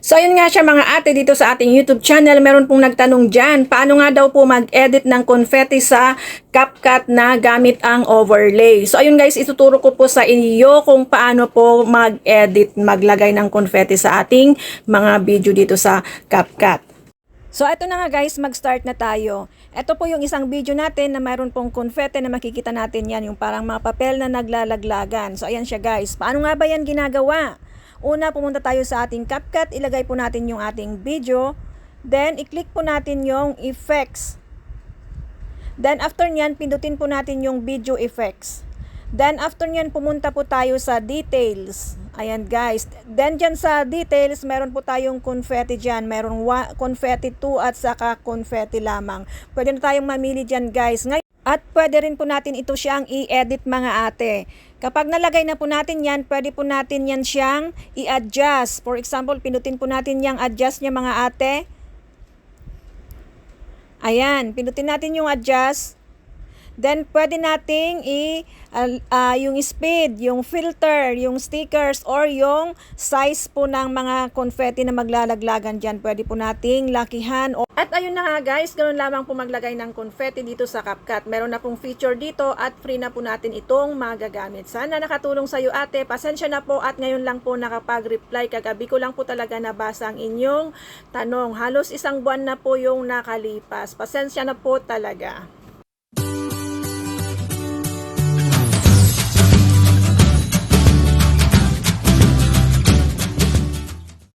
So ayun nga siya mga ate, dito sa ating YouTube channel, meron pong nagtanong dyan, paano nga daw po mag-edit ng confetti sa CapCut na gamit ang overlay. So ayun guys, ituturo ko po sa inyo kung paano po mag-edit, maglagay ng confetti sa ating mga video dito sa CapCut. So ito na nga guys, mag-start na tayo. Ito po yung isang video natin na mayroon pong confetti na makikita natin yan, yung parang mga papel na naglalaglagan. So ayan siya guys, paano nga ba yan ginagawa? Una, pumunta tayo sa ating CapCut, ilagay po natin yung ating video, then i-click po natin yung effects. Then after nyan, pindutin po natin yung video effects. Then after nyan, pumunta po tayo sa details. Ayan guys. Then dyan sa details, meron po tayong confetti dyan. Meron confetti 2 at saka confetti lamang. Pwede na tayong mamili dyan guys. At pwede rin po natin ito siyang i-edit mga ate. Kapag nalagay na po natin yan, pwede po natin yan siyang i-adjust. For example, pinutin po natin yung adjust niya mga ate. Ayan, pinutin natin yung adjust. Then, pwede nating yung speed, yung filter, yung stickers, or yung size po ng mga confetti na maglalaglagan dyan. Pwede po nating lakihan. At ayun na nga guys, ganoon lamang po maglagay ng confetti dito sa CapCut. Meron na pong feature dito at free na po natin itong magagamit. Sana nakatulong sa iyo ate. Pasensya na po at ngayon lang po nakapag-reply. Kagabi ko lang po talaga nabasa ang inyong tanong. Halos isang buwan na po yung nakalipas. Pasensya na po talaga.